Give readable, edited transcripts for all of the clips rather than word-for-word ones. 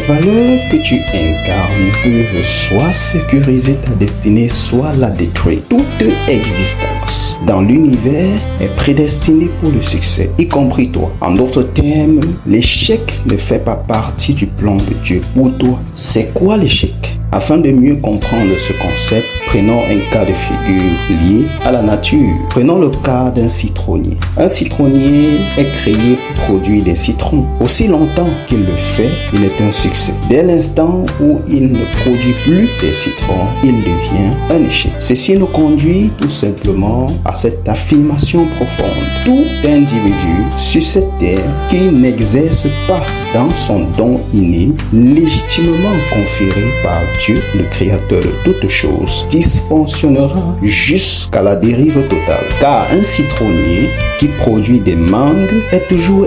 valeurs que tu incarnes peuvent soit sécuriser ta destinée, soit la détruire. Toute existence dans l'univers est prédestinée pour le succès, y compris toi. En d'autres termes, l'échec ne fait pas partie du plan de Dieu pour toi. C'est quoi l'échec? Afin de mieux comprendre ce concept, prenons un cas de figure lié à la nature. Prenons le cas d'un citronnier. Un citronnier est créé pour produire des citrons. Aussi longtemps qu'il le fait, il est un succès. Dès l'instant où il ne produit plus des citrons, il devient un échec. Ceci nous conduit tout simplement à cette affirmation profonde. Tout individu sur cette terre qui n'exerce pas dans son don inné, légitimement conféré par Dieu, le créateur de toutes choses, dysfonctionnera jusqu'à la dérive totale. Car un citronnier qui produit des mangues est toujours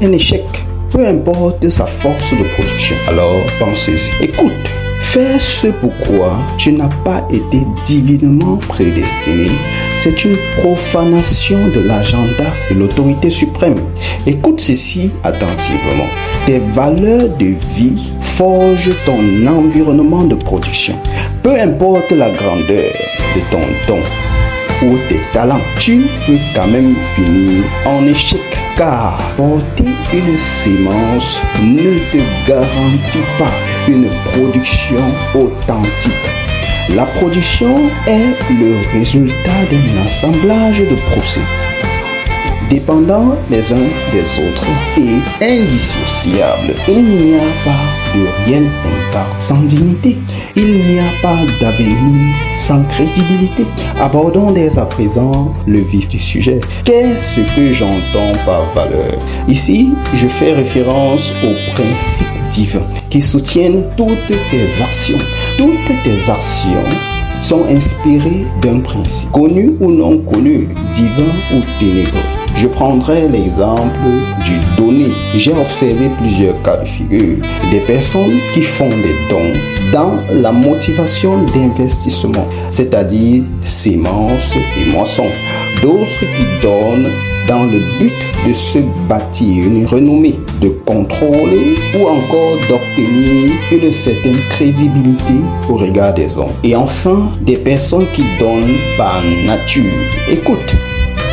un échec, peu importe sa force de production. Alors pensez-y. Écoute, faire ce pourquoi tu n'as pas été divinement prédestiné, c'est une profanation de l'agenda de l'autorité suprême. Écoute ceci attentivement. Tes valeurs de vie forgent ton environnement de production. Peu importe la grandeur de ton don ou tes talents, tu peux quand même finir en échec. Car porter une sémence ne te garantit pas une production authentique. La production est le résultat d'un assemblage de procédés dépendants les uns des autres et indissociables. Il n'y a pas de réel impact sans dignité. Il n'y a pas d'avenir sans crédibilité. Abordons dès à présent le vif du sujet. Qu'est-ce que j'entends par valeur? Ici, je fais référence aux principes divins qui soutiennent toutes tes actions. Toutes tes actions sont inspirées d'un principe, connu ou non connu, divin ou ténébreux. Je prendrai l'exemple du donner. J'ai observé plusieurs cas de figure. Des personnes qui font des dons dans la motivation d'investissement, c'est-à-dire sémences et moissons. D'autres qui donnent dans le but de se bâtir une renommée, de contrôler ou encore d'obtenir une certaine crédibilité au regard des hommes. Et enfin, des personnes qui donnent par nature. Écoute,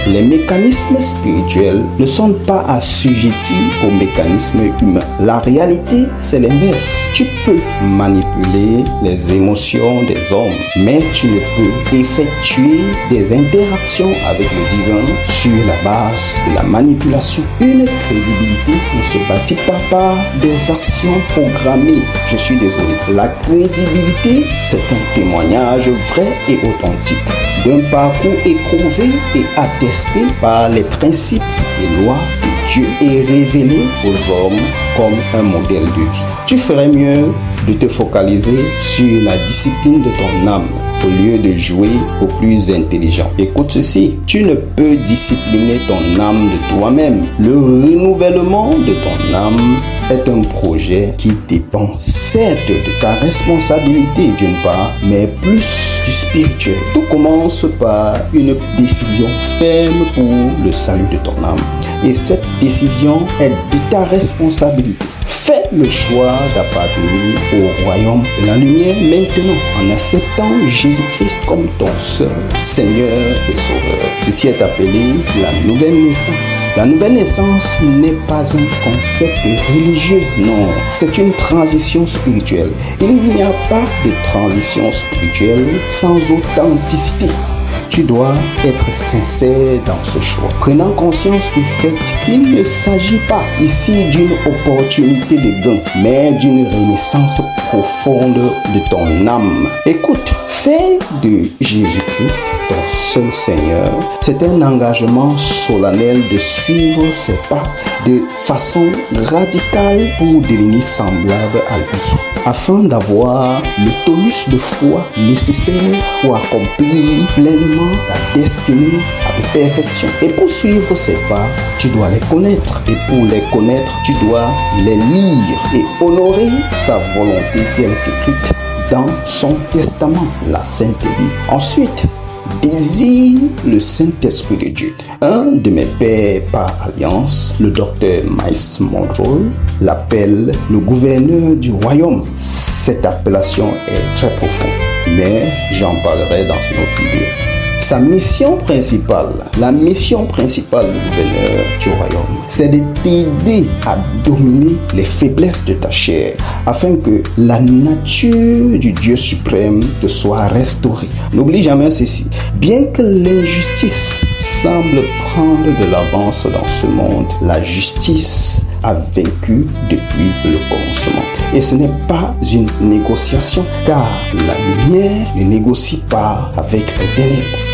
les mécanismes spirituels ne sont pas assujettis aux mécanismes humains. La réalité, c'est l'inverse. Tu peux manipuler les émotions des hommes, mais tu ne peux effectuer des interactions avec le divin sur la base de la manipulation. Une crédibilité ne se bâtit pas par des actions programmées. Je suis désolé. La crédibilité, c'est un témoignage vrai et authentique d'un parcours éprouvé et attesté par les principes et lois de Dieu et révélé aux hommes comme un modèle de vie. Tu ferais mieux de te focaliser sur la discipline de ton âme au lieu de jouer au plus intelligent. Écoute ceci, tu ne peux discipliner ton âme de toi-même. Le renouvellement de ton âme est un projet qui dépend certes de ta responsabilité d'une part, mais plus du spirituel. Tout commence par une décision ferme pour le salut de ton âme. Et cette décision est de ta responsabilité. Fais le choix d'appartenir au royaume de la lumière maintenant en acceptant Jésus-Christ comme ton seul Seigneur et Sauveur. Ceci est appelé la nouvelle naissance. La nouvelle naissance n'est pas un concept religieux, non, c'est une transition spirituelle. Il n'y a pas de transition spirituelle sans authenticité. Tu dois être sincère dans ce choix, prenant conscience du fait qu'il ne s'agit pas ici d'une opportunité de gain, mais d'une renaissance profonde de ton âme. Écoute, faire de Jésus-Christ ton seul Seigneur, c'est un engagement solennel de suivre ses pas de façon radicale pour devenir semblable à lui, afin d'avoir le tonus de foi nécessaire pour accomplir pleinement ta destinée avec perfection. Et pour suivre ces pas, tu dois les connaître. Et pour les connaître, tu dois les lire et honorer sa volonté telle qu'écrite dans son testament, la Sainte Bible. Ensuite, désigne le Saint-Esprit de Dieu. Un de mes pères par alliance, le docteur Miles Monroe, l'appelle le gouverneur du royaume. Cette appellation est très profonde, mais j'en parlerai dans une autre vidéo. Sa mission principale, la mission principale du gouverneur du royaume, c'est de t'aider à dominer les faiblesses de ta chair, afin que la nature du Dieu suprême te soit restaurée. N'oublie jamais ceci, bien que l'injustice semble prendre de l'avance dans ce monde, la justice a vaincu depuis le commencement. Et ce n'est pas une négociation, car la lumière ne négocie pas avec les ténèbres.